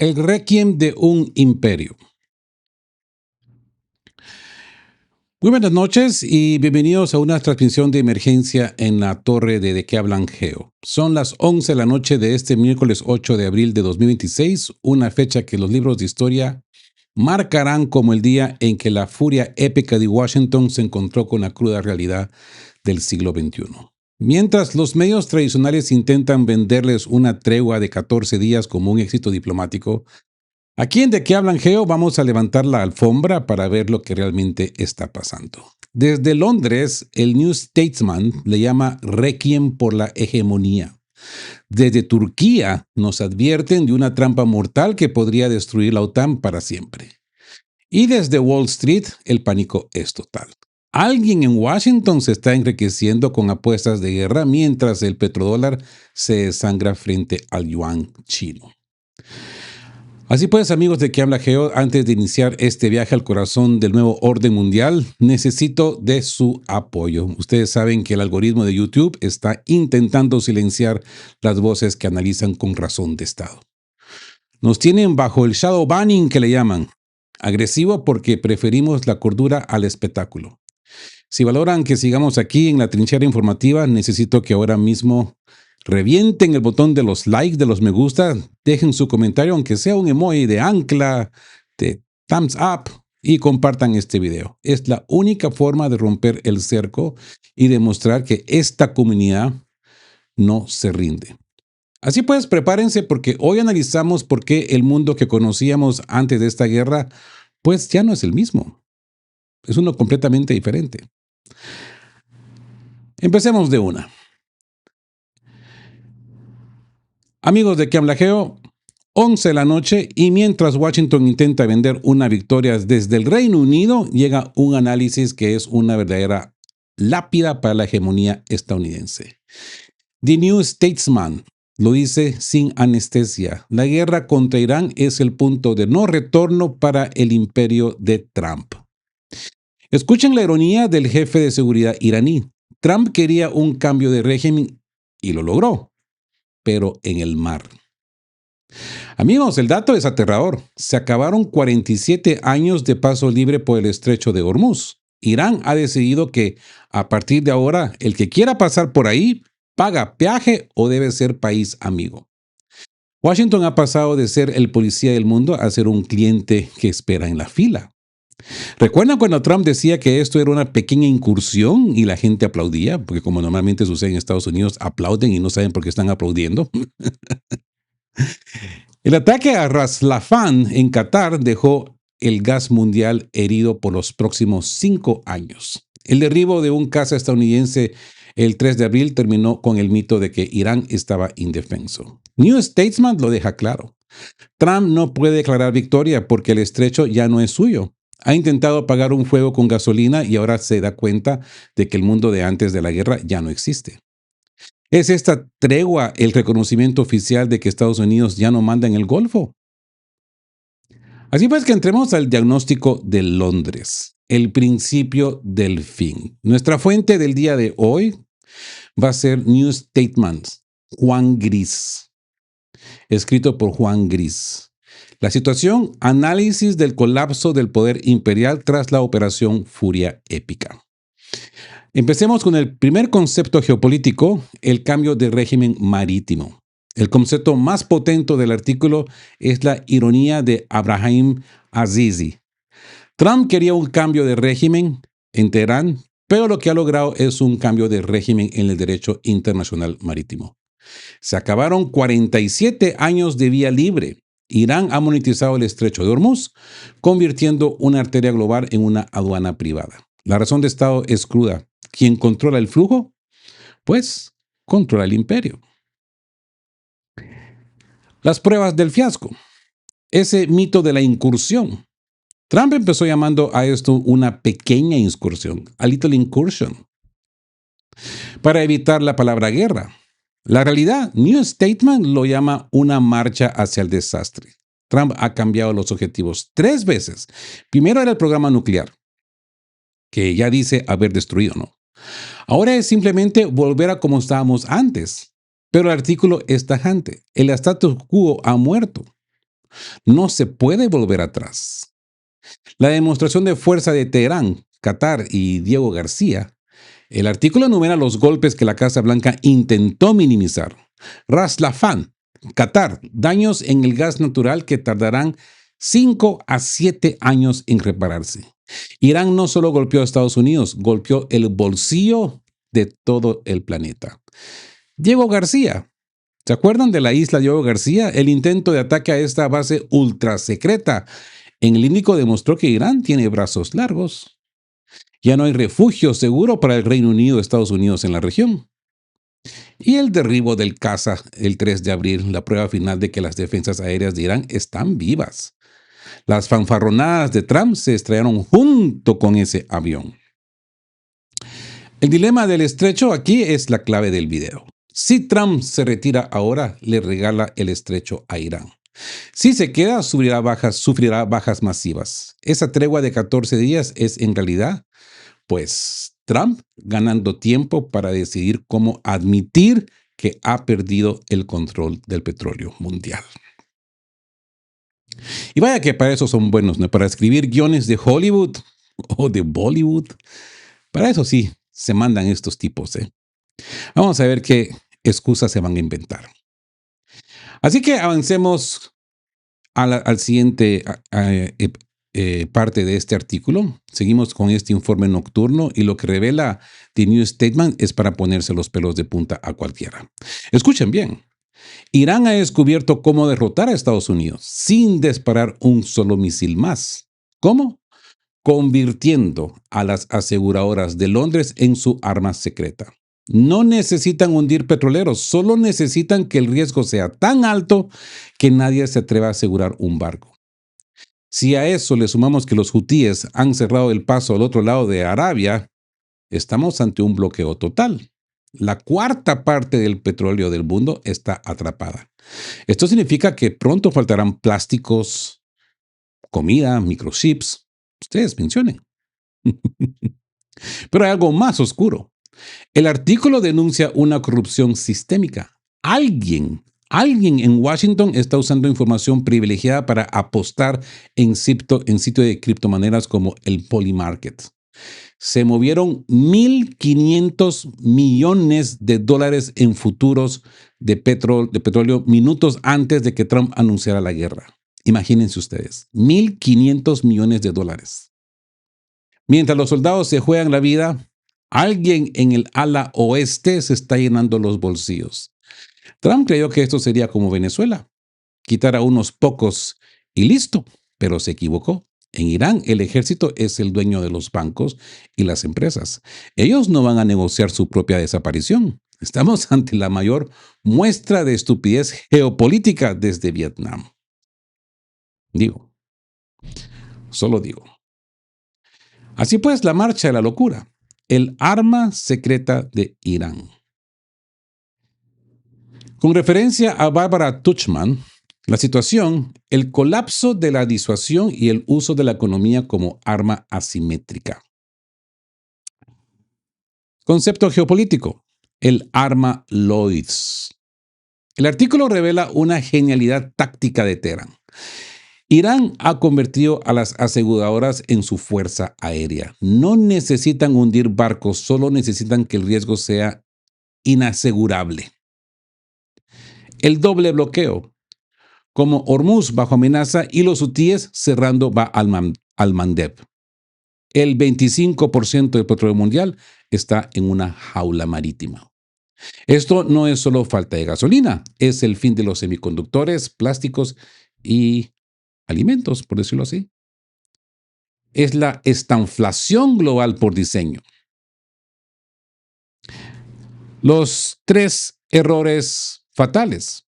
El requiem de un imperio. Muy buenas noches y bienvenidos a una transmisión de emergencia en la torre de qué hablan Geo. Son las 11 de la noche de este miércoles 8 de abril de 2026, una fecha que los libros de historia marcarán como el día en que la furia épica de Washington se encontró con la cruda realidad del siglo XXI. Mientras los medios tradicionales intentan venderles una tregua de 14 días como un éxito diplomático, aquí en De qué hablan Geo vamos a levantar la alfombra para ver lo que realmente está pasando. Desde Londres, el New Statesman le llama Requiem por la hegemonía. Desde Turquía nos advierten de una trampa mortal que podría destruir la OTAN para siempre. Y desde Wall Street, el pánico es total. Alguien en Washington se está enriqueciendo con apuestas de guerra mientras el petrodólar se desangra frente al yuan chino. Así pues, amigos de qué habla Geo, antes de iniciar este viaje al corazón del nuevo orden mundial, necesito de su apoyo. Ustedes saben que el algoritmo de YouTube está intentando silenciar las voces que analizan con razón de Estado. Nos tienen bajo el shadow banning que le llaman. Agresivo porque preferimos la cordura al espectáculo. Si valoran que sigamos aquí en la trinchera informativa, necesito que ahora mismo revienten el botón de los likes, de los me gusta, dejen su comentario, aunque sea un emoji de ancla, de thumbs up, y compartan este video. Es la única forma de romper el cerco y demostrar que esta comunidad no se rinde. Así pues, prepárense porque hoy analizamos por qué el mundo que conocíamos antes de esta guerra, pues ya no es el mismo. Es uno completamente diferente. Empecemos de una. Amigos de qué habla Geo, 11 de la noche y mientras Washington intenta vender una victoria desde el Reino Unido, llega un análisis que es una verdadera lápida para la hegemonía estadounidense. The New Statesman lo dice sin anestesia. La guerra contra Irán es el punto de no retorno para el imperio de Trump. Escuchen la ironía del jefe de seguridad iraní. Trump quería un cambio de régimen y lo logró, pero en el mar. Amigos, el dato es aterrador. Se acabaron 47 años de paso libre por el estrecho de Hormuz. Irán ha decidido que, a partir de ahora, el que quiera pasar por ahí, paga peaje o debe ser país amigo. Washington ha pasado de ser el policía del mundo a ser un cliente que espera en la fila. ¿Recuerdan cuando Trump decía que esto era una pequeña incursión y la gente aplaudía? Porque como normalmente sucede en Estados Unidos, aplauden y no saben por qué están aplaudiendo. El ataque a Ras Laffan en Qatar dejó el gas mundial herido por los próximos 5 años. El derribo de un caza estadounidense el 3 de abril terminó con el mito de que Irán estaba indefenso. New Statesman lo deja claro. Trump no puede declarar victoria porque el estrecho ya no es suyo. Ha intentado apagar un fuego con gasolina y ahora se da cuenta de que el mundo de antes de la guerra ya no existe. ¿Es esta tregua el reconocimiento oficial de que Estados Unidos ya no manda en el Golfo? Así pues que entremos al diagnóstico de Londres, el principio del fin. Nuestra fuente del día de hoy va a ser New Statesman, Juan Gris, escrito por Juan Gris. La situación, análisis del colapso del poder imperial tras la operación Furia Épica. Empecemos con el primer concepto geopolítico, el cambio de régimen marítimo. El concepto más potente del artículo es la ironía de Abraham Azizi. Trump quería un cambio de régimen en Teherán, pero lo que ha logrado es un cambio de régimen en el derecho internacional marítimo. Se acabaron 47 años de vía libre. Irán ha monetizado el estrecho de Hormuz, convirtiendo una arteria global en una aduana privada. La razón de Estado es cruda. ¿Quién controla el flujo? Pues controla el imperio. Las pruebas del fiasco. Ese mito de la incursión. Trump empezó llamando a esto una pequeña incursión, a little incursion, para evitar la palabra guerra. La realidad, New Statesman lo llama una marcha hacia el desastre. Trump ha cambiado los objetivos 3 veces. Primero era el programa nuclear, que ya dice haber destruido, ¿no? Ahora es simplemente volver a como estábamos antes. Pero el artículo es tajante. El status quo ha muerto. No se puede volver atrás. La demostración de fuerza de Teherán, Qatar y Diego García. El artículo enumera los golpes que la Casa Blanca intentó minimizar. Ras Laffan, Qatar, daños en el gas natural que tardarán 5 a 7 años en repararse. Irán no solo golpeó a Estados Unidos, golpeó el bolsillo de todo el planeta. Diego García. ¿Se acuerdan de la isla Diego García? El intento de ataque a esta base ultra secreta en el Índico demostró que Irán tiene brazos largos. Ya no hay refugio seguro para el Reino Unido y Estados Unidos en la región. Y el derribo del caza el 3 de abril, la prueba final de que las defensas aéreas de Irán están vivas. Las fanfarronadas de Trump se estrellaron junto con ese avión. El dilema del estrecho aquí es la clave del video. Si Trump se retira ahora, le regala el estrecho a Irán. Si se queda, sufrirá bajas masivas. Esa tregua de 14 días es en realidad, pues, Trump ganando tiempo para decidir cómo admitir que ha perdido el control del petróleo mundial. Y vaya que para eso son buenos, ¿no? Para escribir guiones de Hollywood o de Bollywood. Para eso sí, se mandan estos tipos, ¿eh? Vamos a ver qué excusas se van a inventar. Así que avancemos al siguiente parte de este artículo. Seguimos con este informe nocturno y lo que revela The New Statement es para ponerse los pelos de punta a cualquiera. Escuchen bien. Irán ha descubierto cómo derrotar a Estados Unidos sin disparar un solo misil más. ¿Cómo? Convirtiendo a las aseguradoras de Londres en su arma secreta. No necesitan hundir petroleros, solo necesitan que el riesgo sea tan alto que nadie se atreva a asegurar un barco. Si a eso le sumamos que los hutíes han cerrado el paso al otro lado de Arabia, estamos ante un bloqueo total. La cuarta parte del petróleo del mundo está atrapada. Esto significa que pronto faltarán plásticos, comida, microchips. Ustedes mencionen. Pero hay algo más oscuro. El artículo denuncia una corrupción sistémica. Alguien en Washington está usando información privilegiada para apostar en sitio de criptomonedas como el Polymarket. Se movieron 1.500 millones de dólares en futuros de petróleo minutos antes de que Trump anunciara la guerra. Imagínense ustedes, 1.500 millones de dólares. Mientras los soldados se juegan la vida, alguien en el ala oeste se está llenando los bolsillos. Trump creyó que esto sería como Venezuela, quitar a unos pocos y listo, pero se equivocó. En Irán, el ejército es el dueño de los bancos y las empresas. Ellos no van a negociar su propia desaparición. Estamos ante la mayor muestra de estupidez geopolítica desde Vietnam. Digo, solo digo. Así pues, la marcha de la locura, el arma secreta de Irán. Con referencia a Barbara Tuchman, la situación, el colapso de la disuasión y el uso de la economía como arma asimétrica. Concepto geopolítico, el arma Lloyds. El artículo revela una genialidad táctica de Teherán. Irán ha convertido a las aseguradoras en su fuerza aérea. No necesitan hundir barcos, solo necesitan que el riesgo sea inasegurable. El doble bloqueo, como Hormuz bajo amenaza y los hutíes cerrando Bab al-Mandeb. El 25% del petróleo mundial está en una jaula marítima. Esto no es solo falta de gasolina, es el fin de los semiconductores, plásticos y alimentos, por decirlo así. Es la estanflación global por diseño. Los 3 errores fatales.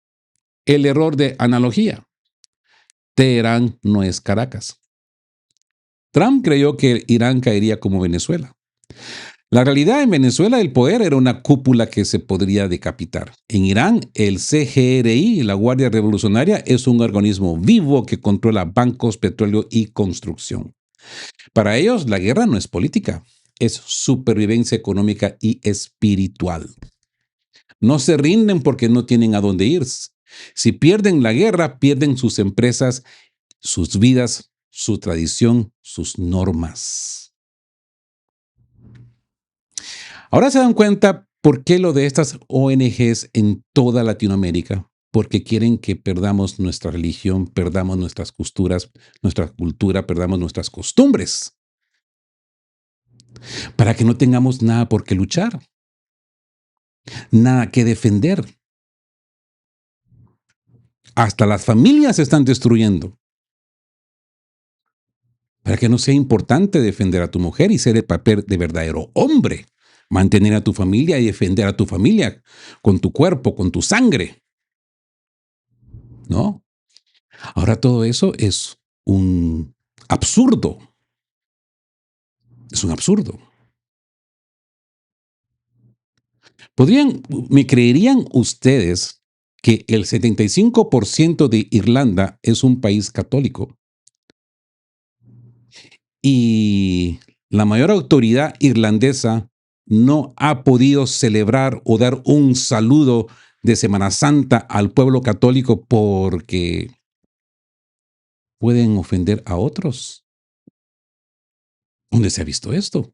El error de analogía. Teherán no es Caracas. Trump creyó que Irán caería como Venezuela. La realidad, en Venezuela el poder era una cúpula que se podría decapitar. En Irán, el CGRI, la Guardia Revolucionaria, es un organismo vivo que controla bancos, petróleo y construcción. Para ellos, la guerra no es política, es supervivencia económica y espiritual. No se rinden porque no tienen a dónde ir. Si pierden la guerra, pierden sus empresas, sus vidas, su tradición, sus normas. Ahora se dan cuenta por qué lo de estas ONGs en toda Latinoamérica. Porque quieren que perdamos nuestra religión, perdamos nuestras costuras, nuestra cultura, perdamos nuestras costumbres. Para que no tengamos nada por qué luchar, nada que defender. Hasta las familias se están destruyendo. Para que no sea importante defender a tu mujer y ser el papel de verdadero hombre. Mantener a tu familia y defender a tu familia con tu cuerpo, con tu sangre. ¿No? Ahora todo eso es un absurdo. Es un absurdo. ¿Me creerían ustedes que el 75% de Irlanda es un país católico? Y la mayor autoridad irlandesa no ha podido celebrar o dar un saludo de Semana Santa al pueblo católico porque pueden ofender a otros. ¿Dónde se ha visto esto?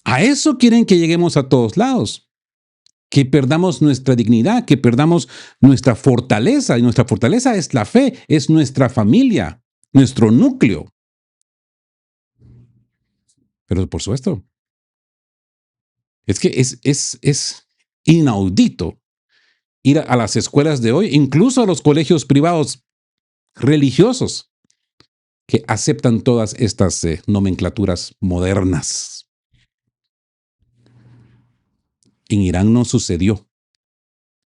A eso quieren que lleguemos a todos lados. Que perdamos nuestra dignidad, que perdamos nuestra fortaleza. Y nuestra fortaleza es la fe, es nuestra familia, nuestro núcleo. Pero por supuesto, es que es inaudito ir a las escuelas de hoy, incluso a los colegios privados religiosos, que aceptan todas estas nomenclaturas modernas. En Irán no sucedió,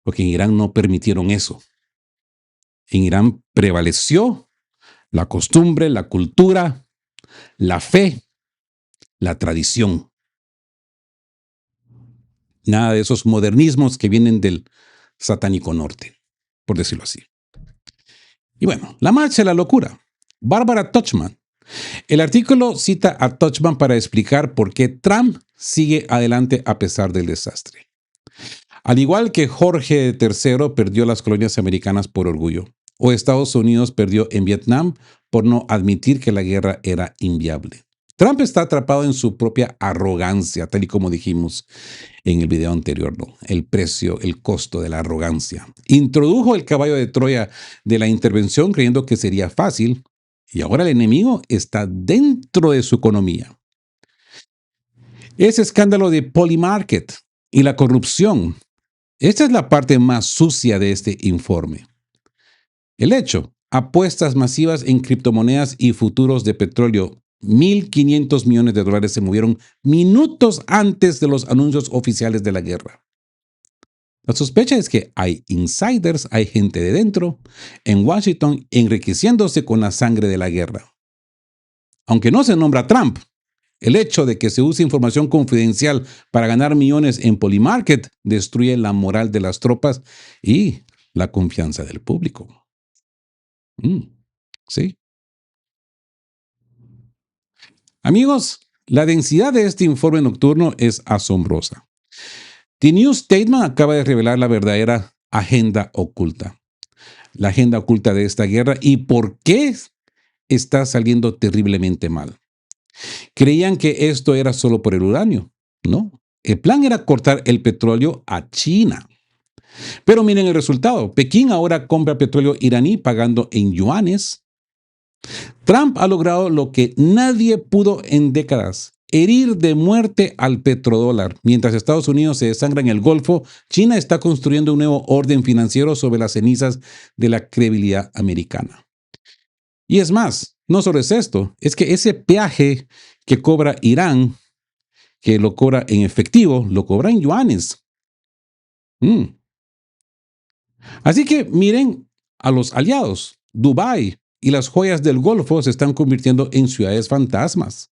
porque en Irán no permitieron eso. En Irán prevaleció la costumbre, la cultura, la fe, la tradición. Nada de esos modernismos que vienen del satánico norte, por decirlo así. Y bueno, la marcha de la locura. Barbara Tuchman. El artículo cita a Tuchman para explicar por qué Trump sigue adelante a pesar del desastre. Al igual que Jorge III perdió las colonias americanas por orgullo, o Estados Unidos perdió en Vietnam por no admitir que la guerra era inviable. Trump está atrapado en su propia arrogancia, tal y como dijimos en el video anterior, ¿no? El precio, el costo de la arrogancia. Introdujo el caballo de Troya de la intervención creyendo que sería fácil, y ahora el enemigo está dentro de su economía. Ese escándalo de Polymarket y la corrupción. Esta es la parte más sucia de este informe. El hecho, apuestas masivas en criptomonedas y futuros de petróleo. 1.500 millones de dólares se movieron minutos antes de los anuncios oficiales de la guerra. La sospecha es que hay insiders, hay gente de dentro, en Washington, enriqueciéndose con la sangre de la guerra. Aunque no se nombra a Trump, el hecho de que se use información confidencial para ganar millones en Polymarket destruye la moral de las tropas y la confianza del público. Sí. Amigos, la densidad de este informe nocturno es asombrosa. The New Statesman acaba de revelar la verdadera agenda oculta. La agenda oculta de esta guerra y por qué está saliendo terriblemente mal. Creían que esto era solo por el uranio. No, el plan era cortar el petróleo a China. Pero miren el resultado. Pekín ahora compra petróleo iraní pagando en yuanes. Trump ha logrado lo que nadie pudo en décadas. Herir de muerte al petrodólar. Mientras Estados Unidos se desangra en el Golfo, China está construyendo un nuevo orden financiero sobre las cenizas de la credibilidad americana. Y es más, no solo es esto, es que ese peaje que cobra Irán, que lo cobra en efectivo, lo cobra en yuanes. Así que miren a los aliados. Dubái y las joyas del Golfo se están convirtiendo en ciudades fantasmas.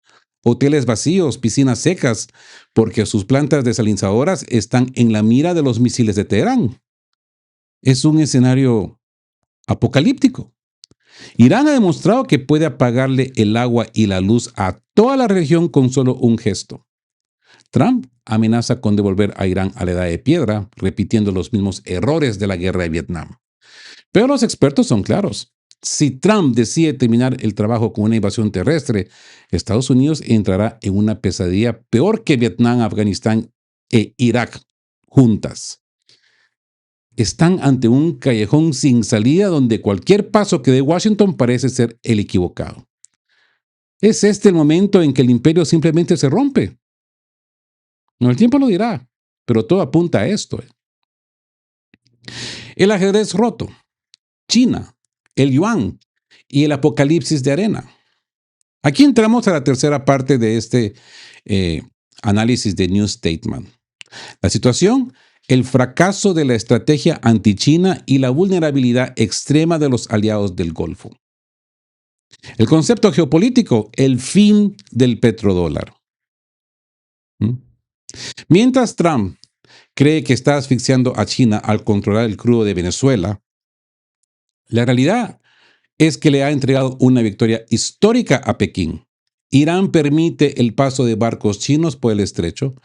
Hoteles vacíos, piscinas secas, porque sus plantas desalinizadoras están en la mira de los misiles de Teherán. Es un escenario apocalíptico. Irán ha demostrado que puede apagarle el agua y la luz a toda la región con solo un gesto. Trump amenaza con devolver a Irán a la edad de piedra, repitiendo los mismos errores de la guerra de Vietnam. Pero los expertos son claros. Si Trump decide terminar el trabajo con una invasión terrestre, Estados Unidos entrará en una pesadilla peor que Vietnam, Afganistán e Irak juntas. Están ante un callejón sin salida donde cualquier paso que dé Washington parece ser el equivocado. Es este el momento en que el imperio simplemente se rompe. No, el tiempo lo dirá, pero todo apunta a esto. El ajedrez roto, China, el yuan y el apocalipsis de arena. Aquí entramos a la tercera parte de este análisis de New Statesman. La situación, el fracaso de la estrategia anti-China y la vulnerabilidad extrema de los aliados del Golfo. El concepto geopolítico, el fin del petrodólar. Mientras Trump cree que está asfixiando a China al controlar el crudo de Venezuela, la realidad es que le ha entregado una victoria histórica a Pekín. Irán permite el paso de barcos chinos por el estrecho,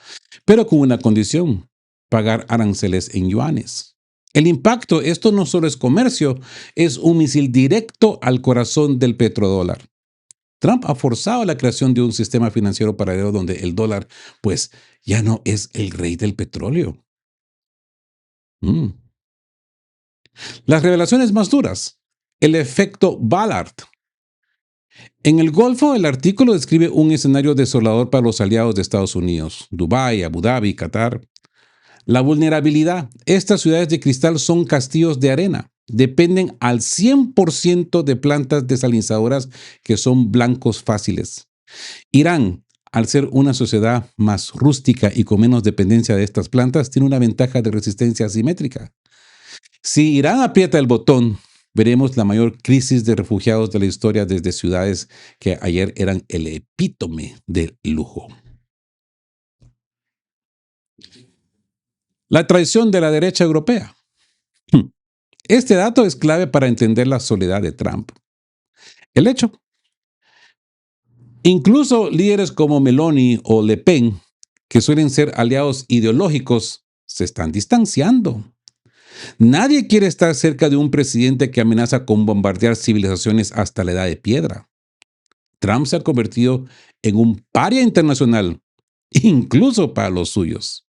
pero con una condición: pagar aranceles en yuanes. El impacto, esto no solo es comercio, es un misil directo al corazón del petrodólar. Trump ha forzado la creación de un sistema financiero paralelo donde el dólar, pues, ya no es el rey del petróleo. Las revelaciones más duras. El efecto Ballard. En el Golfo, el artículo describe un escenario desolador para los aliados de Estados Unidos, Dubái, Abu Dhabi, Qatar. La vulnerabilidad. Estas ciudades de cristal son castillos de arena. Dependen al 100% de plantas desalinizadoras que son blancos fáciles. Irán, al ser una sociedad más rústica y con menos dependencia de estas plantas, tiene una ventaja de resistencia asimétrica. Si Irán aprieta el botón, veremos la mayor crisis de refugiados de la historia desde ciudades que ayer eran el epítome del lujo. La traición de la derecha europea. Este dato es clave para entender la soledad de Trump. El hecho. Incluso líderes como Meloni o Le Pen, que suelen ser aliados ideológicos, se están distanciando. Nadie quiere estar cerca de un presidente que amenaza con bombardear civilizaciones hasta la edad de piedra. Trump se ha convertido en un paria internacional, incluso para los suyos.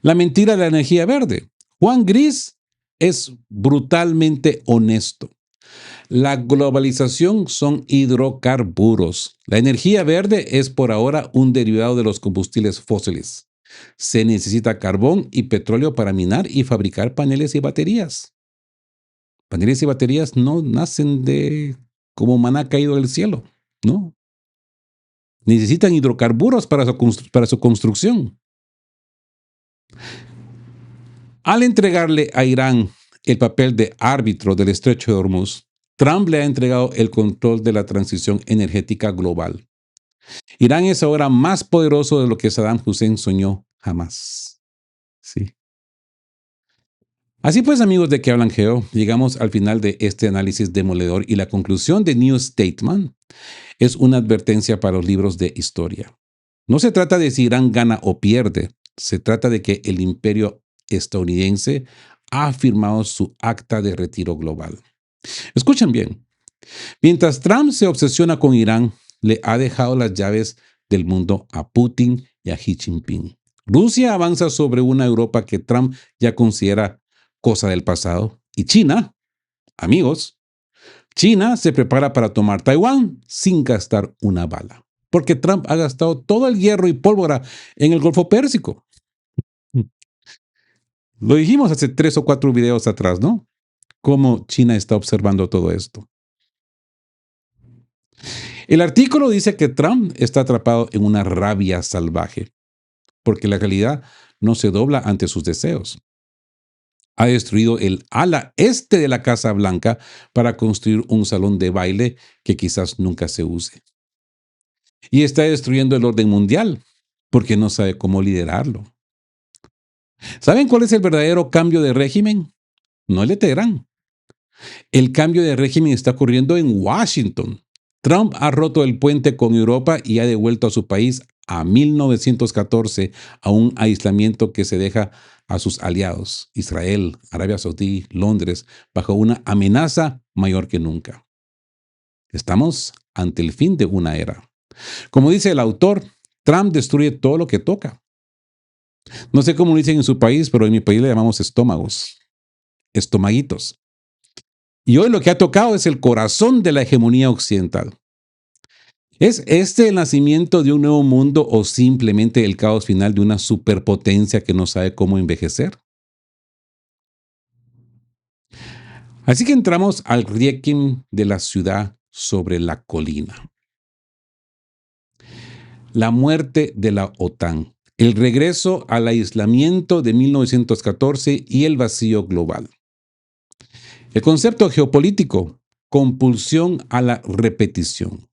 La mentira de la energía verde. Juan Gris es brutalmente honesto. La globalización son hidrocarburos. La energía verde es por ahora un derivado de los combustibles fósiles. Se necesita carbón y petróleo para minar y fabricar paneles y baterías. Paneles y baterías no nacen de como maná caído del cielo, ¿no? Necesitan hidrocarburos para su construcción. Al entregarle a Irán el papel de árbitro del estrecho de Hormuz, Trump le ha entregado el control de la transición energética global. Irán es ahora más poderoso de lo que Saddam Hussein soñó jamás. Sí. Así pues, amigos de Que Hablan Geo, llegamos al final de este análisis demoledor y la conclusión de New Statesman es una advertencia para los libros de historia. No se trata de si Irán gana o pierde, se trata de que el imperio estadounidense ha firmado su acta de retiro global. Escuchen bien, mientras Trump se obsesiona con Irán, le ha dejado las llaves del mundo a Putin y a Xi Jinping. Rusia avanza sobre una Europa que Trump ya considera cosa del pasado. Y China, amigos, China se prepara para tomar Taiwán sin gastar una bala, porque Trump ha gastado todo el hierro y pólvora en el Golfo Pérsico. Lo dijimos hace 3 o 4 videos atrás, ¿no? Cómo China está observando todo esto. El artículo dice que Trump está atrapado en una rabia salvaje, porque la realidad no se dobla ante sus deseos. Ha destruido el ala este de la Casa Blanca para construir un salón de baile que quizás nunca se use. Y está destruyendo el orden mundial porque no sabe cómo liderarlo. ¿Saben cuál es el verdadero cambio de régimen? No el de Teherán. El cambio de régimen está ocurriendo en Washington. Trump ha roto el puente con Europa y ha devuelto a su país a 1914 a un aislamiento que se deja a sus aliados, Israel, Arabia Saudí, Londres, bajo una amenaza mayor que nunca. Estamos ante el fin de una era. Como dice el autor, Trump destruye todo lo que toca. No sé cómo lo dicen en su país, pero en mi país le llamamos estómagos, estomaguitos. Y hoy lo que ha tocado es el corazón de la hegemonía occidental. ¿Es este el nacimiento de un nuevo mundo o simplemente el caos final de una superpotencia que no sabe cómo envejecer? Así que entramos al Requiem de la ciudad sobre la colina. La muerte de la OTAN, el regreso al aislamiento de 1914 y el vacío global. El concepto geopolítico, compulsión a la repetición.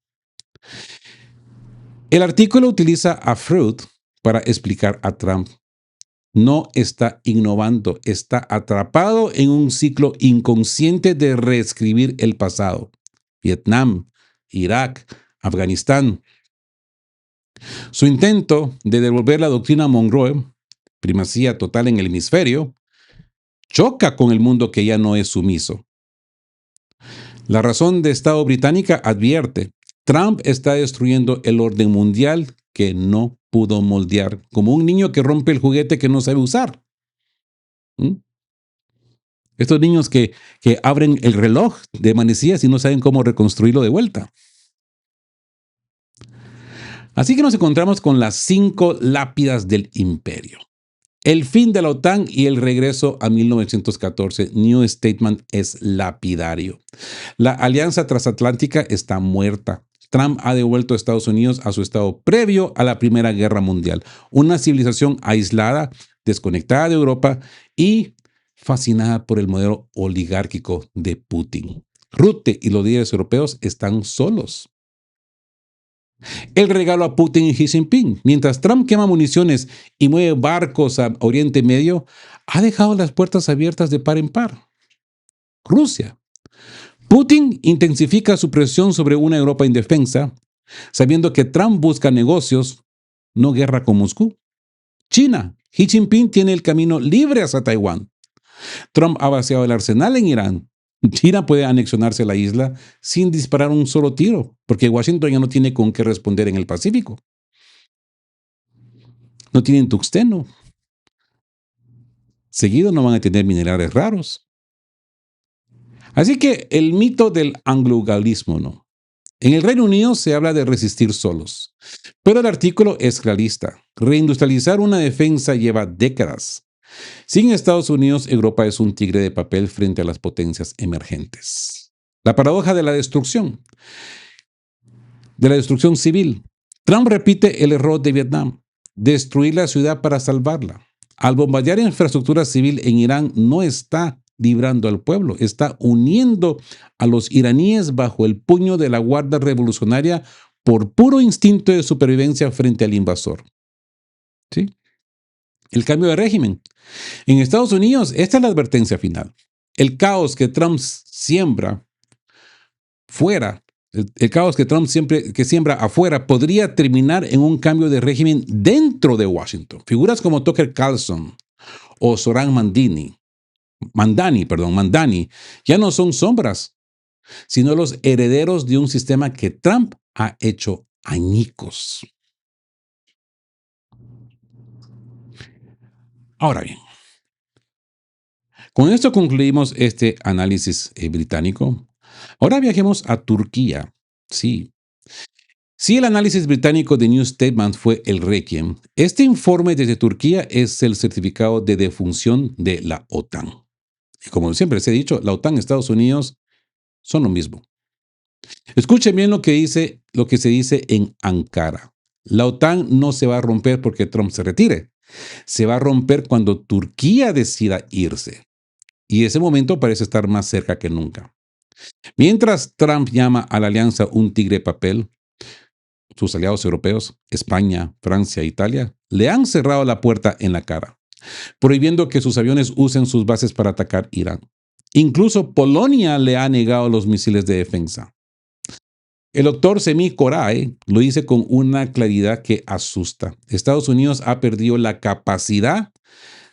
El artículo utiliza a Freud para explicar a Trump. No está innovando, está atrapado en un ciclo inconsciente de reescribir el pasado. Vietnam, Irak, Afganistán. Su intento de devolver la doctrina Monroe, primacía total en el hemisferio, choca con el mundo que ya no es sumiso. La razón de Estado británica advierte, Trump está destruyendo el orden mundial que no pudo moldear, como un niño que rompe el juguete que no sabe usar. ¿Mm? Estos niños que abren el reloj de manecillas y no saben cómo reconstruirlo de vuelta. Así que nos encontramos con las 5 lápidas del imperio. El fin de la OTAN y el regreso a 1914. New Statement es lapidario. La alianza transatlántica está muerta. Trump ha devuelto a Estados Unidos a su estado previo a la Primera Guerra Mundial. Una civilización aislada, desconectada de Europa y fascinada por el modelo oligárquico de Putin. Rutte y los líderes europeos están solos. El regalo a Putin y Xi Jinping. Mientras Trump quema municiones y mueve barcos a Oriente Medio, ha dejado las puertas abiertas de par en par. Rusia. Putin intensifica su presión sobre una Europa indefensa, sabiendo que Trump busca negocios, no guerra con Moscú. China. Xi Jinping tiene el camino libre hacia Taiwán. Trump ha vaciado el arsenal en Irán. China puede anexionarse a la isla sin disparar un solo tiro, porque Washington ya no tiene con qué responder en el Pacífico. No tienen tuxteno. Seguido no van a tener minerales raros. Así que el mito del anglo-galismo, ¿no? En el Reino Unido se habla de resistir solos, pero el artículo es realista. Reindustrializar una defensa lleva décadas. Sin Estados Unidos, Europa es un tigre de papel frente a las potencias emergentes. La paradoja de la destrucción civil. Trump repite el error de Vietnam, destruir la ciudad para salvarla. Al bombardear infraestructura civil en Irán, no está librando al pueblo, está uniendo a los iraníes bajo el puño de la Guardia Revolucionaria por puro instinto de supervivencia frente al invasor. ¿Sí? El cambio de régimen. En Estados Unidos, esta es la advertencia final. El caos que Trump siembra fuera, el caos que Trump siembra afuera podría terminar en un cambio de régimen dentro de Washington. Figuras como Tucker Carlson o Zoran Mandani, ya no son sombras, sino los herederos de un sistema que Trump ha hecho añicos. Ahora bien, con esto concluimos este análisis británico. Ahora viajemos a Turquía. Sí. Si el análisis británico de New Statement fue el Requiem, este informe desde Turquía es el certificado de defunción de la OTAN. Y como siempre les he dicho, la OTAN y Estados Unidos son lo mismo. Escuchen bien lo que se dice en Ankara. La OTAN no se va a romper porque Trump se retire. Se va a romper cuando Turquía decida irse. Y ese momento parece estar más cerca que nunca. Mientras Trump llama a la alianza un tigre de papel, sus aliados europeos, España, Francia e Italia, le han cerrado la puerta en la cara, prohibiendo que sus aviones usen sus bases para atacar Irán. Incluso Polonia le ha negado los misiles de defensa. El doctor Semi Koray lo dice con una claridad que asusta. Estados Unidos ha perdido la capacidad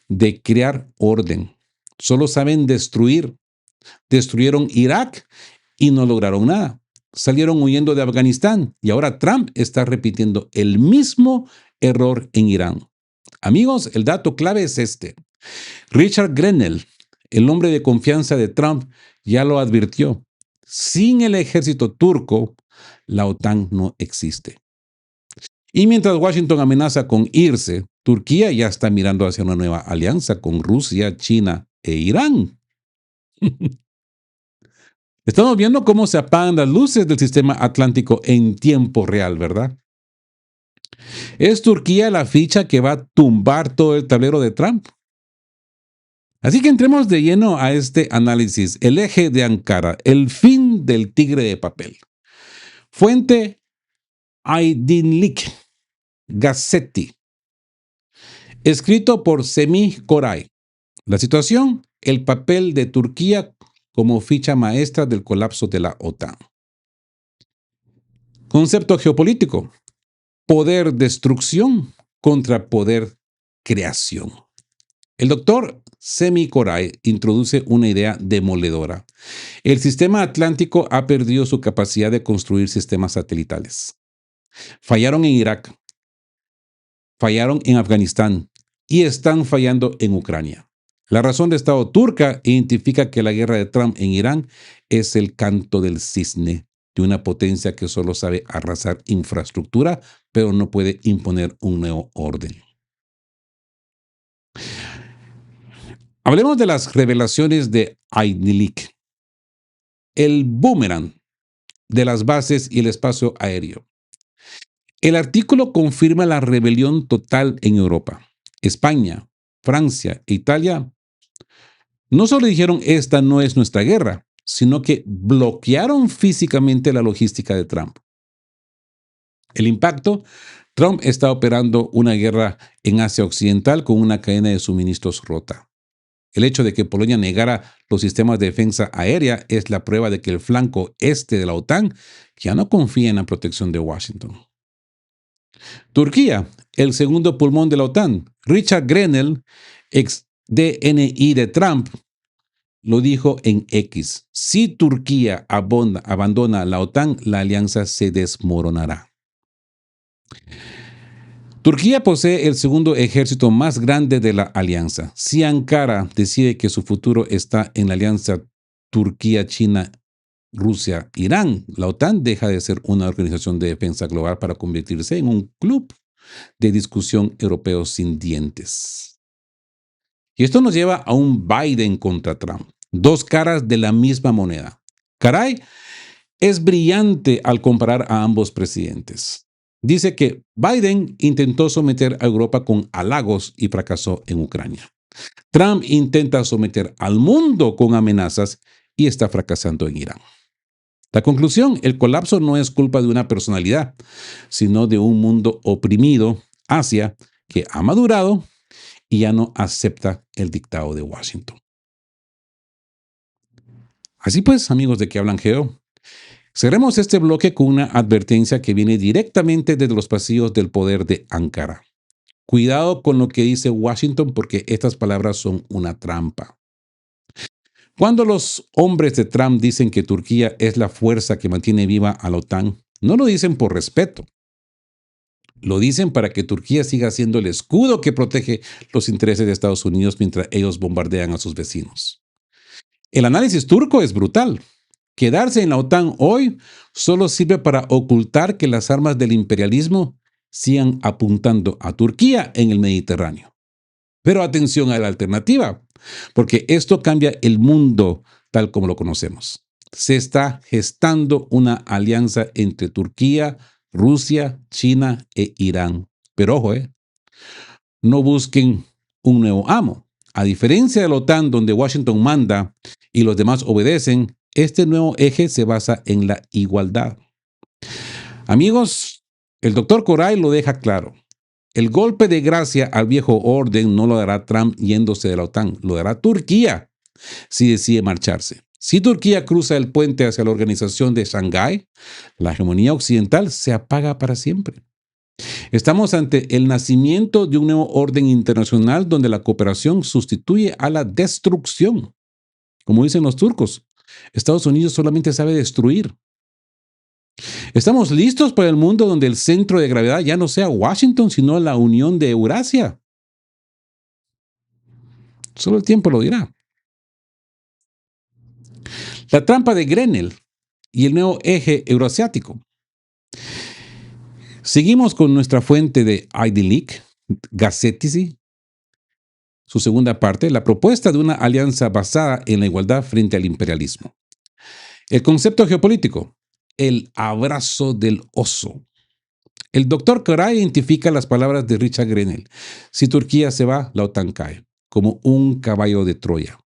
de crear orden. Solo saben destruir. Destruyeron Irak y no lograron nada. Salieron huyendo de Afganistán y ahora Trump está repitiendo el mismo error en Irán. Amigos, el dato clave es este. Richard Grenell, el hombre de confianza de Trump, ya lo advirtió. Sin el ejército turco, la OTAN no existe. Y mientras Washington amenaza con irse, Turquía ya está mirando hacia una nueva alianza con Rusia, China e Irán. Estamos viendo cómo se apagan las luces del sistema atlántico en tiempo real, ¿verdad? ¿Es Turquía la ficha que va a tumbar todo el tablero de Trump? Así que entremos de lleno a este análisis. El eje de Ankara, el fin del tigre de papel. Fuente Aydınlık Gazetti. Escrito por Semih Koray. La situación, el papel de Turquía como ficha maestra del colapso de la OTAN. Concepto geopolítico. Poder destrucción contra poder creación. El doctor Semih Koray introduce una idea demoledora. El sistema atlántico ha perdido su capacidad de construir sistemas satelitales. Fallaron en Irak, fallaron en Afganistán y están fallando en Ucrania. La razón de Estado turca identifica que la guerra de Trump en Irán es el canto del cisne de una potencia que solo sabe arrasar infraestructura, pero no puede imponer un nuevo orden. Hablemos de las revelaciones de Aydınlık. El boomerang de las bases y el espacio aéreo. El artículo confirma la rebelión total en Europa. España, Francia e Italia no solo dijeron esta no es nuestra guerra, sino que bloquearon físicamente la logística de Trump. El impacto, Trump está operando una guerra en Asia Occidental con una cadena de suministros rota. El hecho de que Polonia negara los sistemas de defensa aérea es la prueba de que el flanco este de la OTAN ya no confía en la protección de Washington. Turquía, el segundo pulmón de la OTAN. Richard Grenell, ex DNI de Trump, lo dijo en X. Si Turquía abandona la OTAN, la alianza se desmoronará. Turquía posee el segundo ejército más grande de la alianza. Si Ankara decide que su futuro está en la alianza Turquía, China, Rusia, Irán, la OTAN deja de ser una organización de defensa global para convertirse en un club de discusión europeo sin dientes. Y esto nos lleva a un Biden contra Trump. Dos caras de la misma moneda. Caray es brillante al comparar a ambos presidentes. Dice que Biden intentó someter a Europa con halagos y fracasó en Ucrania. Trump intenta someter al mundo con amenazas y está fracasando en Irán. La conclusión, el colapso no es culpa de una personalidad, sino de un mundo oprimido, Asia, que ha madurado y ya no acepta el dictado de Washington. Así pues, amigos de Que Hablan Geo, cerremos este bloque con una advertencia que viene directamente desde los pasillos del poder de Ankara. Cuidado con lo que dice Washington porque estas palabras son una trampa. Cuando los hombres de Trump dicen que Turquía es la fuerza que mantiene viva a la OTAN, no lo dicen por respeto. Lo dicen para que Turquía siga siendo el escudo que protege los intereses de Estados Unidos mientras ellos bombardean a sus vecinos. El análisis turco es brutal. Quedarse en la OTAN hoy solo sirve para ocultar que las armas del imperialismo sigan apuntando a Turquía en el Mediterráneo. Pero atención a la alternativa, porque esto cambia el mundo tal como lo conocemos. Se está gestando una alianza entre Turquía, Rusia, China e Irán. Pero ojo, no busquen un nuevo amo. A diferencia de la OTAN, donde Washington manda y los demás obedecen, este nuevo eje se basa en la igualdad. Amigos, el doctor Koray lo deja claro. El golpe de gracia al viejo orden no lo dará Trump yéndose de la OTAN, lo dará Turquía si decide marcharse. Si Turquía cruza el puente hacia la organización de Shanghái, la hegemonía occidental se apaga para siempre. Estamos ante el nacimiento de un nuevo orden internacional donde la cooperación sustituye a la destrucción. Como dicen los turcos, Estados Unidos solamente sabe destruir. Estamos listos para el mundo donde el centro de gravedad ya no sea Washington, sino la Unión de Eurasia. Solo el tiempo lo dirá. La trampa de Grenell y el nuevo eje euroasiático. Seguimos con nuestra fuente de Idyllic, Gazetisi, su segunda parte, la propuesta de una alianza basada en la igualdad frente al imperialismo. El concepto geopolítico, el abrazo del oso. El doctor Koray identifica las palabras de Richard Grenell. Si Turquía se va, la OTAN cae, como un caballo de Troya.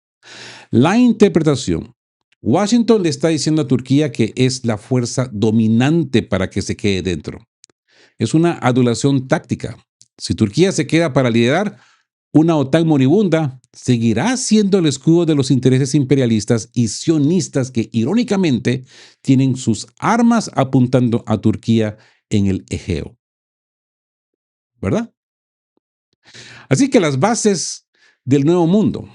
La interpretación. Washington le está diciendo a Turquía que es la fuerza dominante para que se quede dentro. Es una adulación táctica. Si Turquía se queda para liderar, una OTAN moribunda seguirá siendo el escudo de los intereses imperialistas y sionistas que, irónicamente, tienen sus armas apuntando a Turquía en el Egeo. ¿Verdad? Así que las bases del nuevo mundo,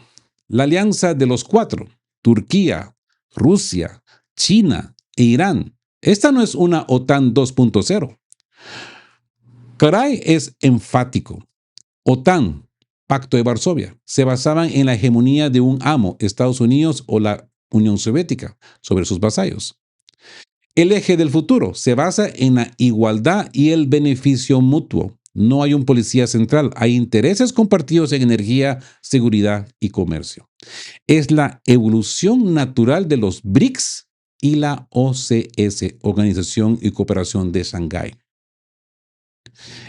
la alianza de los cuatro, Turquía, Rusia, China e Irán. Esta no es una OTAN 2.0. Karay es enfático. OTAN, Pacto de Varsovia, se basaban en la hegemonía de un amo, Estados Unidos o la Unión Soviética, sobre sus vasallos. El eje del futuro se basa en la igualdad y el beneficio mutuo. No hay un policía central, hay intereses compartidos en energía, seguridad y comercio. Es la evolución natural de los BRICS y la OCS, Organización y Cooperación de Shanghái.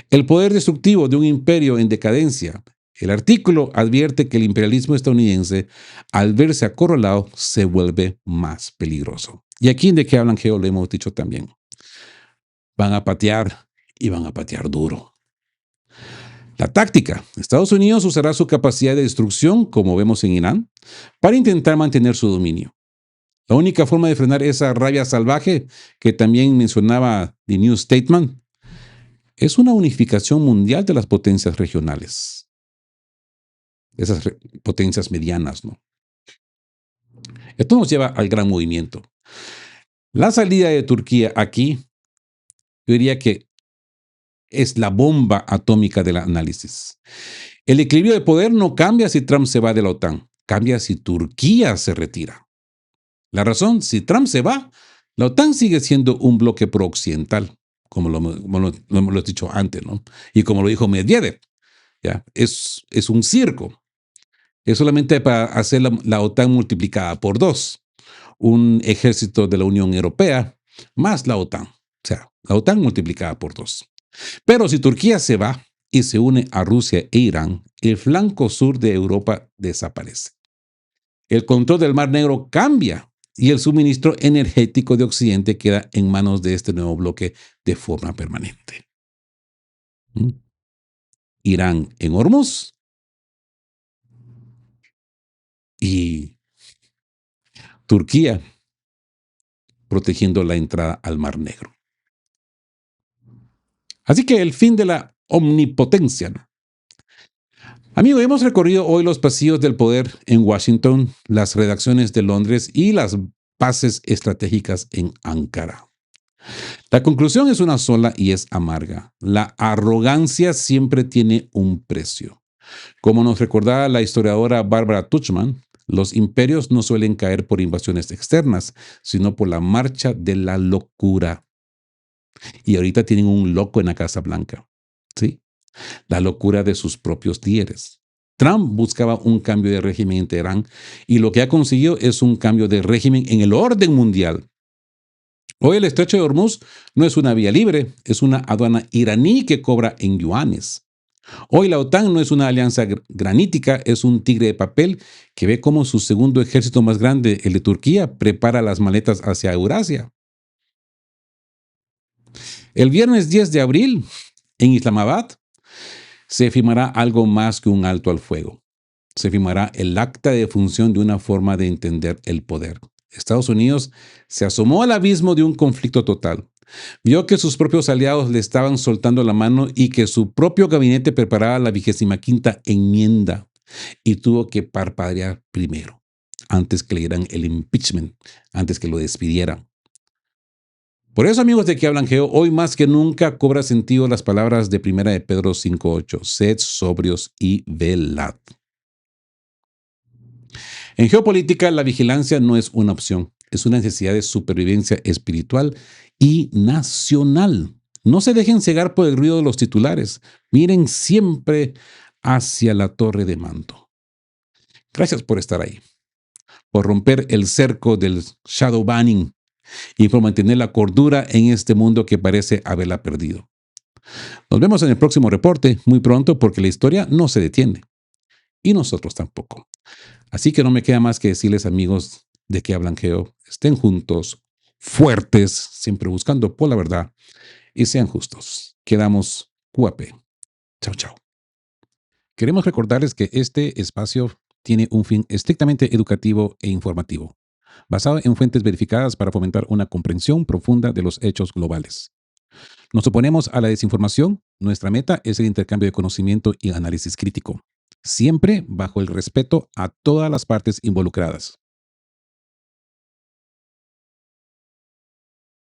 El poder destructivo de un imperio en decadencia. El artículo advierte que el imperialismo estadounidense, al verse acorralado, se vuelve más peligroso. Y aquí en De qué hablan Geo lo hemos dicho también. Van a patear y van a patear duro. La táctica. Estados Unidos usará su capacidad de destrucción, como vemos en Irán, para intentar mantener su dominio. La única forma de frenar esa rabia salvaje que también mencionaba The New Statesman es una unificación mundial de las potencias regionales. Esas potencias medianas, ¿no? Esto nos lleva al gran movimiento. La salida de Turquía aquí, yo diría que es la bomba atómica del análisis. El equilibrio de poder no cambia si Trump se va de la OTAN, cambia si Turquía se retira. La razón, si Trump se va, la OTAN sigue siendo un bloque pro-occidental, como lo hemos dicho antes, ¿no? Y como lo dijo Medvedev, ¿ya? Es un circo. Es solamente para hacer la OTAN multiplicada por 2. Un ejército de la Unión Europea más la OTAN. O sea, la OTAN multiplicada por 2. Pero si Turquía se va y se une a Rusia e Irán, el flanco sur de Europa desaparece. El control del Mar Negro cambia y el suministro energético de Occidente queda en manos de este nuevo bloque de forma permanente. Irán en Hormuz y Turquía protegiendo la entrada al Mar Negro. Así que el fin de la omnipotencia, ¿no? Amigo, hemos recorrido hoy los pasillos del poder en Washington, las redacciones de Londres y las bases estratégicas en Ankara. La conclusión es una sola y es amarga. La arrogancia siempre tiene un precio. Como nos recordaba la historiadora Barbara Tuchman, los imperios no suelen caer por invasiones externas, sino por la marcha de la locura. Y ahorita tienen un loco en la Casa Blanca, ¿sí? La locura de sus propios líderes. Trump buscaba un cambio de régimen en Teherán y lo que ha conseguido es un cambio de régimen en el orden mundial. Hoy el estrecho de Hormuz no es una vía libre, es una aduana iraní que cobra en yuanes. Hoy la OTAN no es una alianza granítica, es un tigre de papel que ve cómo su segundo ejército más grande, el de Turquía, prepara las maletas hacia Eurasia. El viernes 10 de abril, en Islamabad, se firmará algo más que un alto al fuego. Se firmará el acta de función de una forma de entender el poder. Estados Unidos se asomó al abismo de un conflicto total. Vio que sus propios aliados le estaban soltando la mano y que su propio gabinete preparaba la 25ª enmienda y tuvo que parpadear primero, antes que le dieran el impeachment, antes que lo despidieran. Por eso, amigos de Que Hablan Geo, hoy más que nunca cobra sentido las palabras de 1 de Pedro 5:8. Sed sobrios y velad. En geopolítica, la vigilancia no es una opción, es una necesidad de supervivencia espiritual y nacional. No se dejen cegar por el ruido de los titulares. Miren siempre hacia la torre de mando. Gracias por estar ahí, por romper el cerco del shadow banning y por mantener la cordura en este mundo que parece haberla perdido. Nos vemos en el próximo reporte muy pronto porque la historia no se detiene y nosotros tampoco. Así que no me queda más que decirles, amigos de Que Hablan Geo, estén juntos, fuertes, siempre buscando por la verdad y sean justos. Quedamos QAP. Chao, chao. Queremos recordarles que este espacio tiene un fin estrictamente educativo e informativo, basado en fuentes verificadas para fomentar una comprensión profunda de los hechos globales. Nos oponemos a la desinformación. Nuestra meta es el intercambio de conocimiento y análisis crítico, siempre bajo el respeto a todas las partes involucradas.